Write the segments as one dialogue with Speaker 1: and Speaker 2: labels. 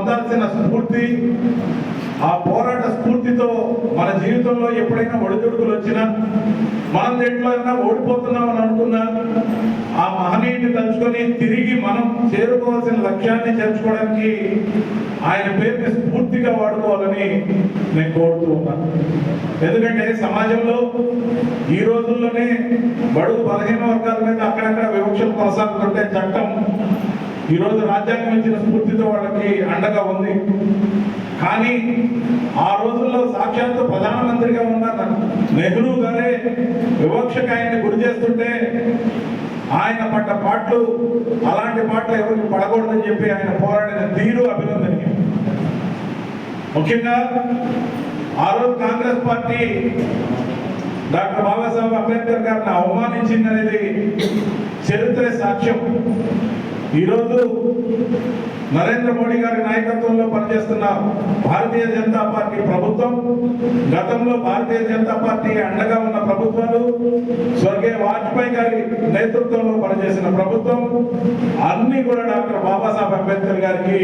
Speaker 1: పొందాల్సిన స్ఫూర్తి, ఆ పోరాట స్ఫూర్తితో మన జీవితంలో ఎప్పుడైనా ఒడిదుడుకులు వచ్చినా, మనం దేంట్లో అయినా ఓడిపోతున్నామని అనుకున్నా, ఆ మహనీయుడిని తలుచుకొని తిరిగి మనం చేరుకోవాల్సిన లక్ష్యాన్ని చేర్చుకోవడానికి ఆయన పేరుని స్ఫూర్తిగా వాడుకోవాలని నేను కోరుతూ ఉన్నాను. ఎందుకంటే సమాజంలో ఈ రోజుల్లోనే బడుగు బలహీన వర్గాల మీద అక్కడక్కడ వివక్షలు కొనసాగుతుంటే చట్టం ఈరోజు రాజ్యాంగం ఇచ్చిన స్ఫూర్తితో వాళ్ళకి అండగా ఉంది. కానీ ఆ రోజుల్లో సాక్షాత్తు ప్రధానమంత్రిగా ఉన్న నెహ్రూ గారే వివక్షకు ఆయన్ని గురి చేస్తుంటే ఆయన పడ్డ పాటలు, అలాంటి పాటలు ఎవరికి పడకూడదని చెప్పి ఆయన పోరాడిన తీరు అభినందనీయం. ముఖ్యంగా ఆ రోజు కాంగ్రెస్ పార్టీ డాక్టర్ బాబాసాహెబ్ అంబేద్కర్ గారిని అవమానించిందనేది చరిత్ర సాక్ష్యం. ఈరోజు నరేంద్ర మోడీ గారి నాయకత్వంలో పనిచేస్తున్న భారతీయ జనతా పార్టీ ప్రభుత్వం, గతంలో భారతీయ జనతా పార్టీ అండగా ఉన్న ప్రభుత్వాలు, స్వర్గీయ వాజ్పేయి గారి నేతృత్వంలో పనిచేసిన ప్రభుత్వం అన్ని కూడా డాక్టర్ బాబాసాహెబ్ అంబేద్కర్ గారికి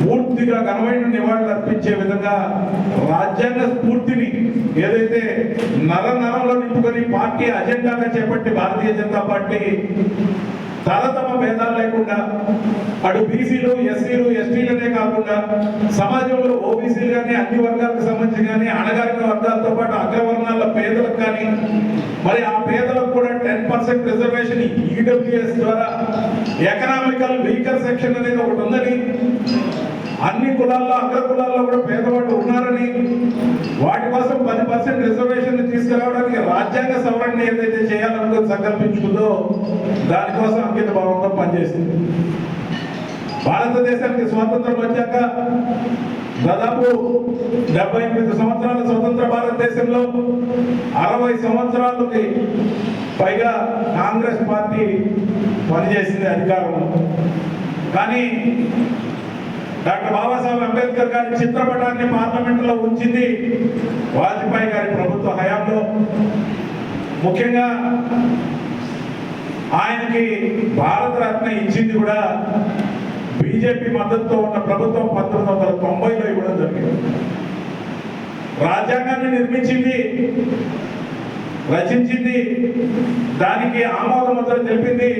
Speaker 1: పూర్తిగా ఘనమైన నివాళులు అర్పించే విధంగా రాజ్యాంగ స్ఫూర్తిని ఏదైతే నరంలో నింపుకొని పార్టీ అజెండాగా చేపట్టి భారతీయ జనతా పార్టీ తమ భేదాలు లేకుండా అటు బీసీలు, ఎస్సీలు, ఎస్టీలనే కాకుండా సమాజంలో ఓబీసీలు కానీ అన్ని వర్గాలకు సంబంధించి కానీ అణగారిన వర్గాలతో పాటు అగ్రవర్ణాల పేదలకు కానీ, మరి ఆ పేదలకు కూడా 10% రిజర్వేషన్ ఈడబ్ల్యూఎస్ ద్వారా ఎకనామికల్ వీకర్ సెక్షన్ అనేది ఒకటి ఉందని, అన్ని కులాల్లో అగ్ర కులాల్లో కూడా పేదవాళ్ళు ఉన్నారని, వాటి కోసం 10% రిజర్వేషన్ తీసుకురావడానికి రాజ్యాంగ సవరణ ఏదైతే చేయాలనుకుని సంకల్పించుకుందో దానికోసం అంకిత భావంతో పనిచేసింది. భారతదేశానికి స్వాతంత్రం వచ్చాక దాదాపు 78 సంవత్సరాల స్వతంత్ర భారతదేశంలో 60 సంవత్సరాలకి పైగా కాంగ్రెస్ పార్టీ పనిచేసింది అధికారంలో. కానీ డాక్టర్ బాబాసాహెబ్ అంబేద్కర్ గారి చిత్రపటాన్ని పార్లమెంటులో ఉంచింది వాజ్పేయి గారి ప్రభుత్వ హయాంలో. ముఖ్యంగా ఆయనకి భారతరత్న ఇచ్చింది కూడా బీజేపీ మద్దతుతో ఉన్న ప్రభుత్వం 1990లో ఇవ్వడం జరిగింది. రాజ్యాంగాన్ని నిర్మించింది, రచించింది, దానికి ఆమోద ముద్ర తెలిపింది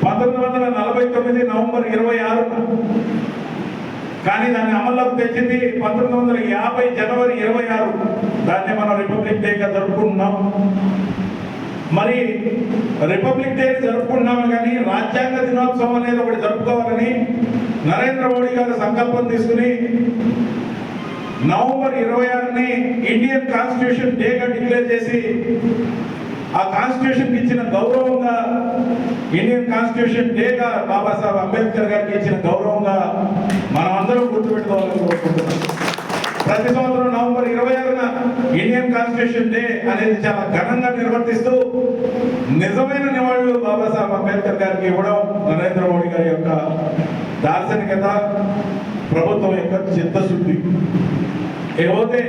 Speaker 1: 1949 నవంబర్ 26. కానీ దాన్ని అమల్లోకి తెచ్చింది 1950 జనవరి 26. దాన్ని మనం రిపబ్లిక్ డేగా జరుపుకుంటున్నాం. మరి రిపబ్లిక్ డే జరుపుకుంటున్నాము, కానీ రాజ్యాంగ దినోత్సవం అనేది ఒకటి జరుపుకోవాలని నరేంద్ర మోడీ గారు సంకల్పం తీసుకుని నవంబర్ 26ని ఇండియన్ కాన్స్టిట్యూషన్ డేగా డిక్లేర్ చేసి, ఆ కాన్స్టిట్యూషన్ ఇచ్చిన గౌరవంగా, ఇండియన్ కాన్స్టిట్యూషన్ డేగా బాబాసాహెబ్ అంబేద్కర్ గారికి ఇచ్చిన గౌరవంగా మనం అందరం గుర్తుపెట్టుకోవాలని కోరుకుంటున్నాం. ప్రతి సంవత్సరం నవంబర్ 26న ఇండియన్ కాన్స్టిట్యూషన్ డే అనేది చాలా ఘనంగా నిర్వర్తిస్తూ నిజమైన నివాళులు బాబాసాహెబ్ అంబేద్కర్ గారికి ఇవ్వడం నరేంద్ర మోడీ గారి యొక్క దార్శనికత, ప్రభుత్వం యొక్క చిత్తశుద్ధి. ఏవైతే